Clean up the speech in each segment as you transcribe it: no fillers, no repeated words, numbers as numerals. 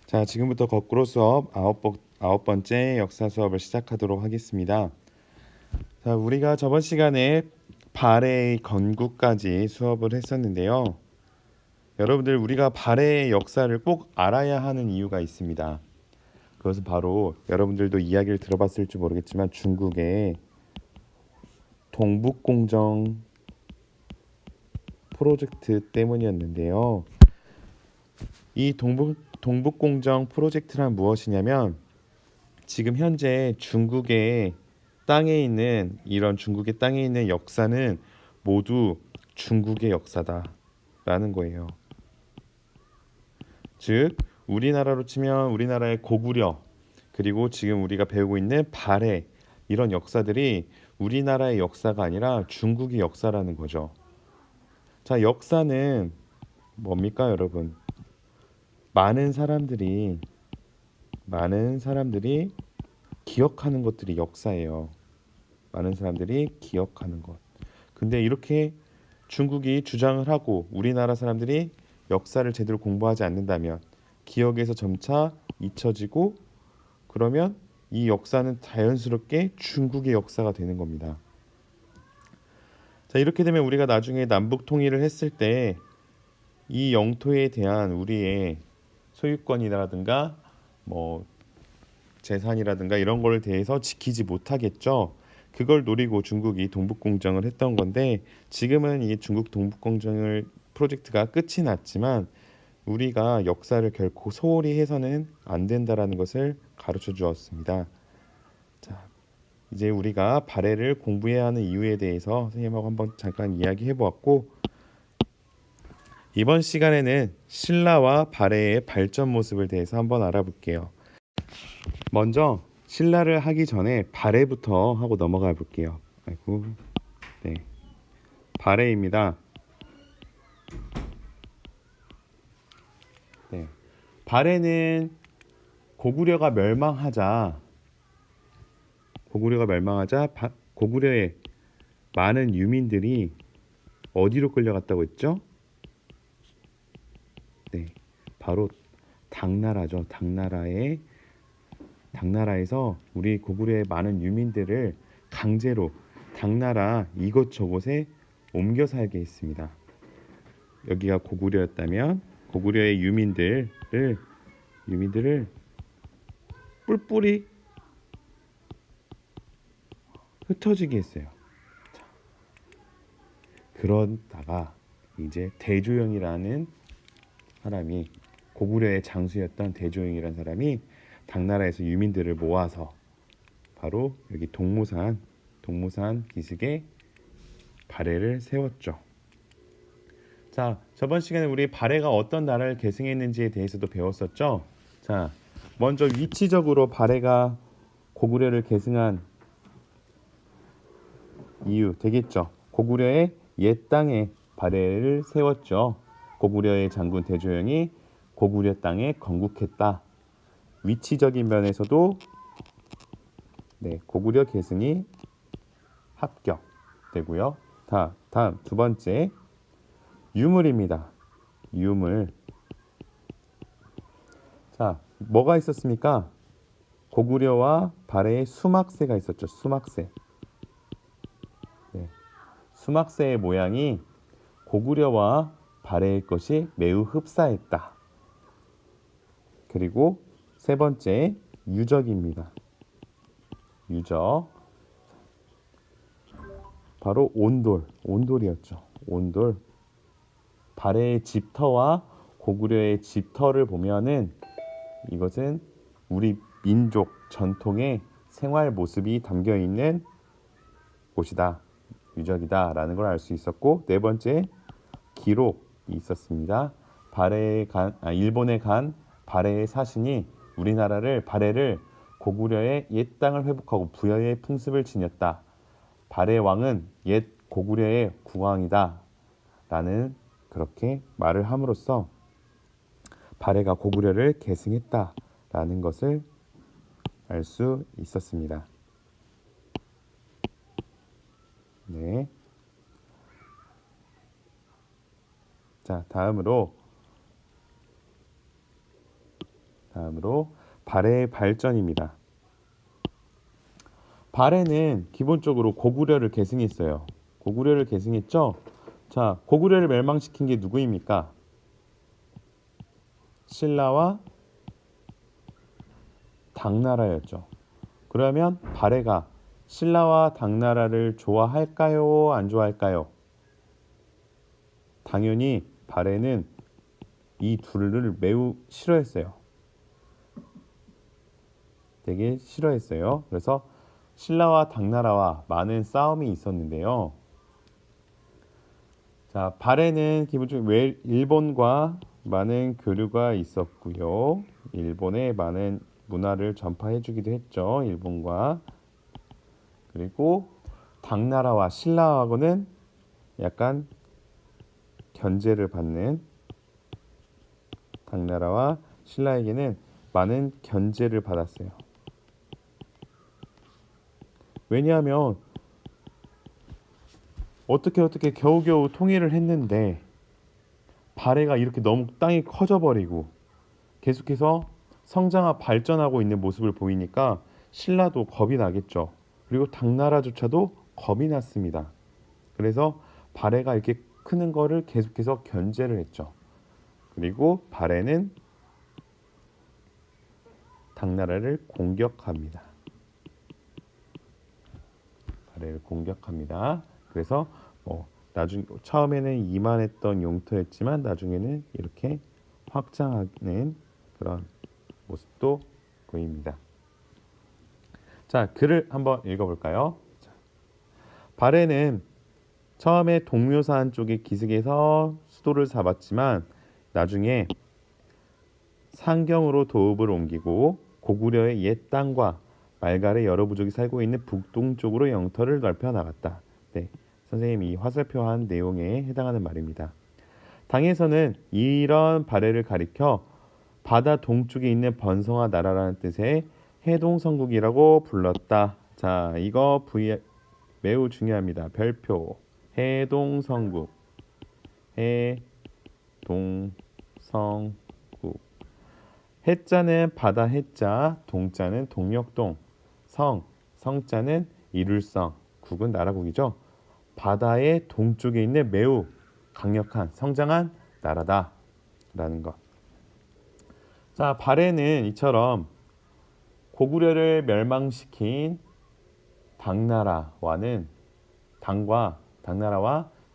자, 지금부터 거꾸로 수업 아홉 번째 역사 수업을 시작하도록 하겠습니다. 자, 우리가 저번 시간에 발해의 건국까지 수업을 했었는데요. 여러분들 우리가 발해의 역사를 꼭 알아야 하는 이유가 있습니다. 그것은 바로 여러분들도 이야기를 들어봤을지 모르겠지만 중국의 동북공정 프로젝트 때문이었는데요. 이 동북공정 프로젝트란 무엇이냐면 지금 현재 중국의 땅에 있는 역사는 모두 중국의 역사다라는 거예요. 즉 우리나라로 치면 우리나라의 고구려, 그리고 지금 우리가 배우고 있는 발해, 이런 역사들이 우리나라의 역사가 아니라 중국의 역사라는 거죠. 자, 역사는 뭡니까, 여러분? 많은 사람들이 기억하는 것들이 역사예요. 많은 사람들이 기억하는 것. 근데 이렇게 중국이 주장을 하고 우리나라 사람들이 역사를 제대로 공부하지 않는다면 기억에서 점차 잊혀지고, 그러면 이 역사는 자연스럽게 중국의 역사가 되는 겁니다. 자, 이렇게 되면 우리가 나중에 남북 통일을 했을 때 이 영토에 대한 우리의 소유권이라든가 뭐 재산이라든가 이런 거에 대해서 지키지 못하겠죠. 그걸 노리고 중국이 동북공정을 했던 건데, 지금은 이 중국 동북공정을 프로젝트가 끝이 났지만 우리가 역사를 결코 소홀히 해서는 안 된다라는 것을 가르쳐 주었습니다. 자, 이제 우리가 발해를 공부해야 하는 이유에 대해서 선생님하고 한번 잠깐 이야기해 보았고, 이번 시간에는 신라와 발해의 발전 모습을 대해서 한번 알아볼게요. 먼저 신라를 하기 전에 발해부터 하고 넘어가 볼게요. 아이고, 네, 발해입니다. 네, 발해는 고구려가 멸망하자 고구려의 많은 유민들이 어디로 끌려갔다고 했죠? 네, 바로 당나라죠. 당나라에서 우리 고구려의 많은 유민들을 강제로 당나라 이곳저곳에 옮겨 살게 했습니다. 여기가 고구려였다면 고구려의 유민들을 뿔뿔이 흩어지게 했어요. 그러다가 이제 대조영이라는 사람이, 고구려의 장수였던 대조영이라는 사람이 당나라에서 유민들을 모아서 바로 여기 동무산 기슭에 발해를 세웠죠. 자, 저번 시간에 우리 발해가 어떤 나라를 계승했는지에 대해서도 배웠었죠. 자, 먼저 위치적으로 발해가 고구려를 계승한 이유 되겠죠. 고구려의 옛 땅에 발해를 세웠죠. 고구려의 장군 대조영이 고구려 땅에 건국했다. 위치적인 면에서도 네, 고구려 계승이 합격되고요. 다음 두 번째, 유물입니다. 유물. 자, 뭐가 있었습니까? 고구려와 발해에 수막새가 있었죠. 수막새. 네, 수막새의 모양이 고구려와 발해의 것이 매우 흡사했다. 그리고 세 번째, 유적입니다. 유적. 바로 온돌이었죠. 온돌. 발해의 집터와 고구려의 집터를 보면은 이것은 우리 민족 전통의 생활 모습이 담겨 있는 곳이다. 유적이다 라는 걸 알 수 있었고, 네 번째, 기록이 있었습니다. 일본에 간 발해의 사신이 발해를 고구려의 옛 땅을 회복하고 부여의 풍습을 지녔다. 발해 왕은 옛 고구려의 국왕이다 라는 그렇게 말을 함으로써 발해가 고구려를 계승했다 라는 것을 알 수 있었습니다. 네. 자, 다음으로 발해의 발전입니다. 발해는 기본적으로 고구려를 계승했어요. 고구려를 계승했죠? 자, 고구려를 멸망시킨 게 누구입니까? 신라와 당나라였죠. 그러면 발해가 신라와 당나라를 좋아할까요? 안 좋아할까요? 당연히 발해는 이 둘을 매우 싫어했어요. 되게 싫어했어요. 그래서 신라와 당나라와 많은 싸움이 있었는데요. 자, 발해는 기본적으로 일본과 많은 교류가 있었고요. 일본에 많은 문화를 전파해주기도 했죠. 일본과. 그리고 당나라와 신라하고는 약간 견제를 받는, 당나라와 신라에게는 많은 견제를 받았어요. 왜냐하면 어떻게 겨우겨우 통일을 했는데 발해가 이렇게 너무 땅이 커져버리고 계속해서 성장하고 발전하고 있는 모습을 보이니까 신라도 겁이 나겠죠. 그리고 당나라조차도 겁이 났습니다. 그래서 발해가 이렇게 크는 거를 계속해서 견제를 했죠. 그리고 발해는 당나라를 공격합니다. 발해를 공격합니다. 그래서 나중 처음에는 이만했던 영토였지만 나중에는 이렇게 확장하는 그런 모습도 보입니다. 자, 글을 한번 읽어볼까요? 자, 발해는 처음에 동묘산 쪽의 기슭에서 수도를 잡았지만 나중에 상경으로 도읍을 옮기고 고구려의 옛 땅과 말갈의 여러 부족이 살고 있는 북동쪽으로 영토를 넓혀 나갔다. 네, 선생님이 화살표한 내용에 해당하는 말입니다. 당에서는 이런 발해를 가리켜 바다 동쪽에 있는 번성한 나라라는 뜻의 해동성국이라고 불렀다. 자, 이거 매우 중요합니다. 별표. 해동성국. 해동성국. 해자는 바다 해자, 동자는 동력동, 성자는 이룰성, 국은 나라국이죠. 바다의 동쪽에 있는 매우 강력한 성장한 나라다 라는 것. 자, 발해는 이처럼 고구려를 멸망시킨 당나라와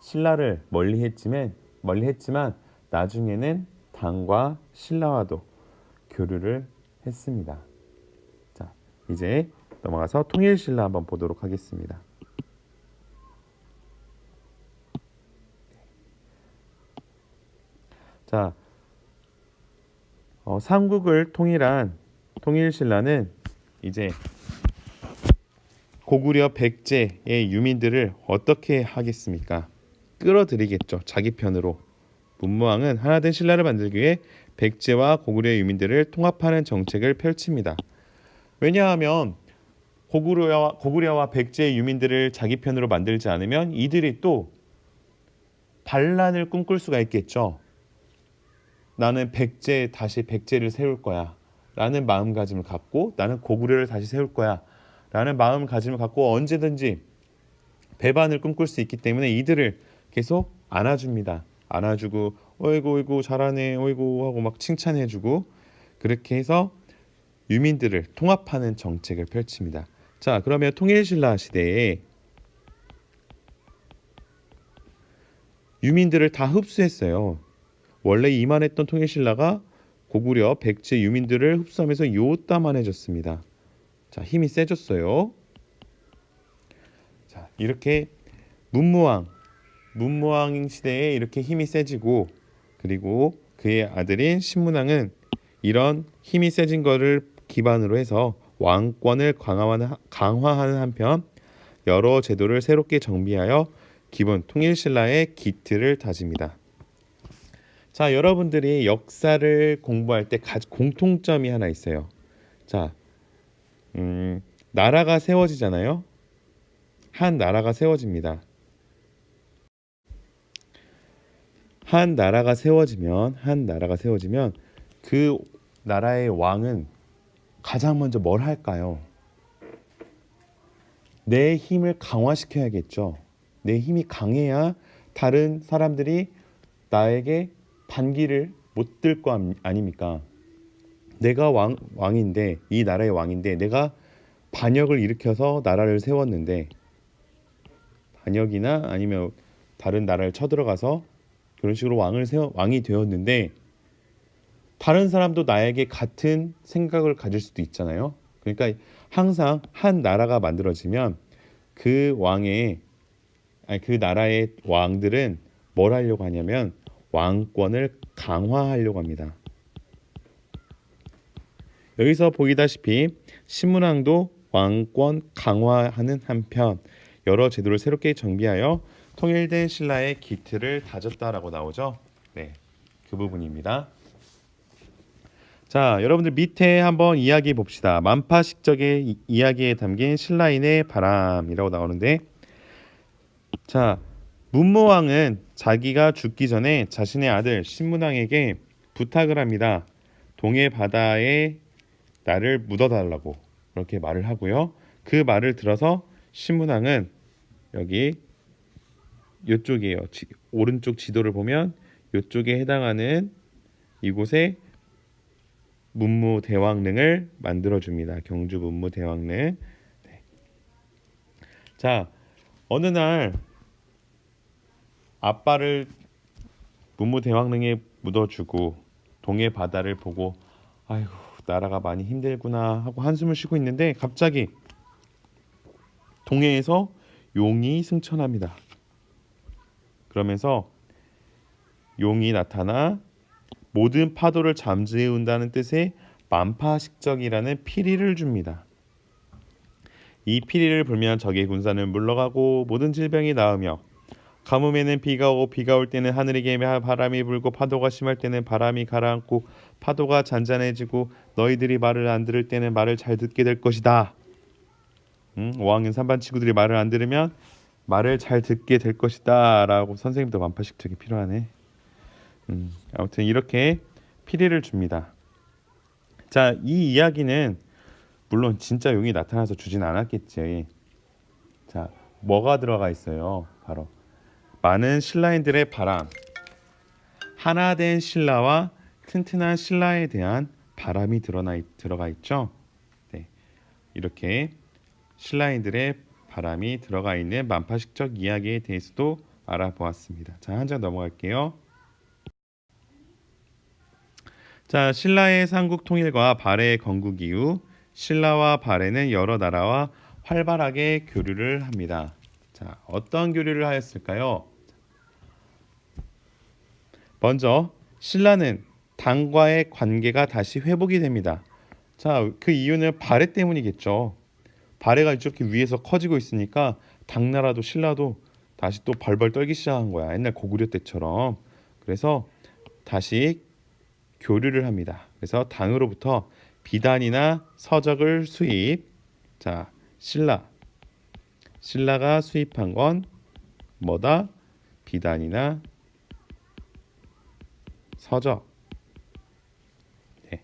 신라를 멀리했지만 나중에는 당과 신라와도 교류를 했습니다. 자, 이제 넘어가서 통일신라 한번 보도록 하겠습니다. 자, 삼국을 통일한 통일신라는 이제 고구려 백제의 유민들을 어떻게 하겠습니까? 끌어들이겠죠. 자기 편으로. 문무왕은 하나된 신라를 만들기 위해 백제와 고구려의 유민들을 통합하는 정책을 펼칩니다. 왜냐하면 고구려와 백제의 유민들을 자기 편으로 만들지 않으면 이들이 또 반란을 꿈꿀 수가 있겠죠. 나는 다시 백제를 세울 거야 라는 마음가짐을 갖고, 나는 고구려를 다시 세울 거야 라는 마음가짐을 갖고 언제든지 배반을 꿈꿀 수 있기 때문에 이들을 계속 안아줍니다. 안아주고 어이구 잘하네 어이구 하고 막 칭찬해주고, 그렇게 해서 유민들을 통합하는 정책을 펼칩니다. 자, 그러면 통일신라 시대에 유민들을 다 흡수했어요. 원래 이만했던 통일신라가 고구려 백제 유민들을 흡수하면서 요따만해졌습니다. 자, 힘이 세졌어요. 자, 이렇게 문무왕 시대에 이렇게 힘이 세지고, 그리고 그의 아들인 신문왕은 이런 힘이 세진 것을 기반으로 해서 왕권을 강화하는 한편 여러 제도를 새롭게 정비하여 기본 통일신라의 기틀을 다집니다. 자, 여러분들이 역사를 공부할 때 공통점이 하나 있어요. 자, 나라가 세워지잖아요. 한 나라가 세워집니다. 한 나라가 세워지면 그 나라의 왕은 가장 먼저 뭘 할까요? 내 힘을 강화시켜야겠죠. 내 힘이 강해야 다른 사람들이 나에게 반기를 못 들 거 아닙니까? 내가 왕인데, 이 나라의 왕인데 내가 반역을 일으켜서 나라를 세웠는데, 반역이나 아니면 다른 나라를 쳐들어가서 그런 식으로 왕이 되었는데, 다른 사람도 나에게 같은 생각을 가질 수도 있잖아요. 그러니까 항상 한 나라가 만들어지면 그 그 나라의 왕들은 뭘 하려고 하냐면 왕권을 강화하려고 합니다. 여기서 보이다시피 신문왕도 왕권 강화하는 한편 여러 제도를 새롭게 정비하여 통일된 신라의 기틀을 다졌다라고 나오죠. 네, 그 부분입니다. 자, 여러분들 밑에 한번 이야기 봅시다. 만파식적의 이야기에 담긴 신라인의 바람이라고 나오는데, 자, 문무왕은 자기가 죽기 전에 자신의 아들 신문왕에게 부탁을 합니다. 동해 바다에 나를 묻어달라고 그렇게 말을 하고요. 그 말을 들어서 신문왕은 여기 이쪽이에요. 오른쪽 지도를 보면 이쪽에 해당하는 이곳에 문무대왕릉을 만들어줍니다. 경주 문무대왕릉. 네. 자, 어느 날 아빠를 문무대왕릉에 묻어주고 동해 바다를 보고 아이고 나라가 많이 힘들구나 하고 한숨을 쉬고 있는데 갑자기 동해에서 용이 승천합니다. 그러면서 용이 나타나 모든 파도를 잠재운다는 뜻의 만파식적이라는 피리를 줍니다. 이 피리를 불면 적의 군사는 물러가고 모든 질병이 나으며 가뭄에는 비가 오고 비가 올 때는 하늘에게 바람이 불고 파도가 심할 때는 바람이 가라앉고 파도가 잔잔해지고 너희들이 말을 안 들을 때는 말을 잘 듣게 될 것이다. 5학년 3반 친구들이 말을 안 들으면 말을 잘 듣게 될 것이다 라고 선생님도 만파식적이 필요하네. 아무튼 이렇게 피리를 줍니다. 자, 이 이야기는 물론 진짜 용이 나타나서 주진 않았겠지. 자, 뭐가 들어가 있어요? 바로 많은 신라인들의 바람, 하나된 신라와 튼튼한 신라에 대한 바람이 들어가 있죠. 네, 이렇게 신라인들의 바람이 들어가 있는 만파식적 이야기에 대해서도 알아보았습니다. 자, 한 장 넘어갈게요. 자, 신라의 삼국 통일과 발해의 건국 이후 신라와 발해는 여러 나라와 활발하게 교류를 합니다. 자, 어떤 교류를 하였을까요? 먼저 신라는 당과의 관계가 다시 회복이 됩니다. 자, 그 이유는 발해 때문이겠죠. 발해가 이렇게 위에서 커지고 있으니까 당나라도 신라도 다시 또 벌벌 떨기 시작한 거야. 옛날 고구려 때처럼. 그래서 다시 교류를 합니다. 그래서 당으로부터 비단이나 서적을 수입. 자, 신라가 수입한 건 뭐다? 비단이나 서적. 네.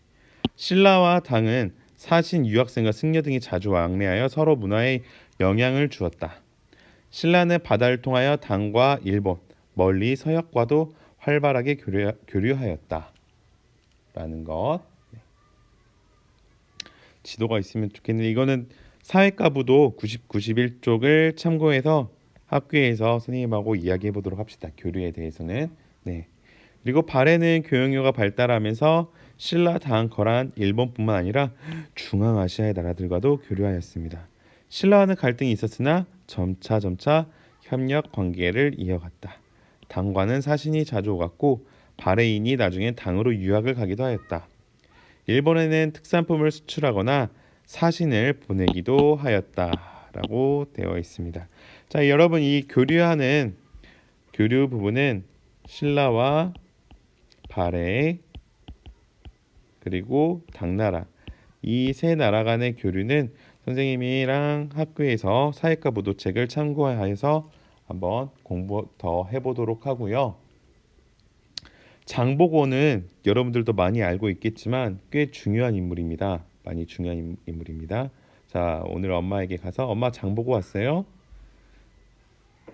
신라와 당은 사신, 유학생과 승려 등이 자주 왕래하여 서로 문화에 영향을 주었다. 신라는 바다를 통하여 당과 일본, 멀리 서역과도 활발하게 교류하였다. 라는 것. 네. 지도가 있으면 좋겠는데 이거는 사회과부도 91쪽을 참고해서 학교에서 선생님하고 이야기해 보도록 합시다. 교류에 대해서는. 네. 그리고 발해는 교역료가 발달하면서 신라 당 거란 일본뿐만 아니라 중앙아시아의 나라들과도 교류하였습니다. 신라와는 갈등이 있었으나 점차 협력 관계를 이어갔다. 당과는 사신이 자주 오갔고 발해인이 나중에 당으로 유학을 가기도 하였다. 일본에는 특산품을 수출하거나 사신을 보내기도 하였다라고 되어 있습니다. 자, 여러분 이 교류 부분은 신라와 발해 그리고 당나라 이 세 나라 간의 교류는 선생님이랑 학교에서 사회과 보도책을 참고하여서 한번 공부 더 해보도록 하고요. 장보고는 여러분들도 많이 알고 있겠지만 꽤 중요한 인물입니다. 많이 중요한 인물입니다. 자, 오늘 엄마에게 가서 엄마 장보고 왔어요.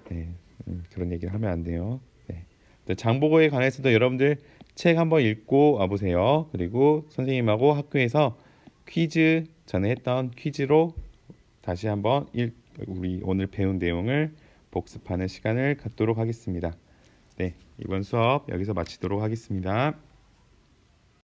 네, 그런 얘기를 하면 안 돼요. 네. 장보고에 관해서도 여러분들 책 한번 읽고 와보세요. 그리고 선생님하고 학교에서 퀴즈 전에 했던 퀴즈로 다시 한번 우리 오늘 배운 내용을 복습하는 시간을 갖도록 하겠습니다. 네, 이번 수업 여기서 마치도록 하겠습니다.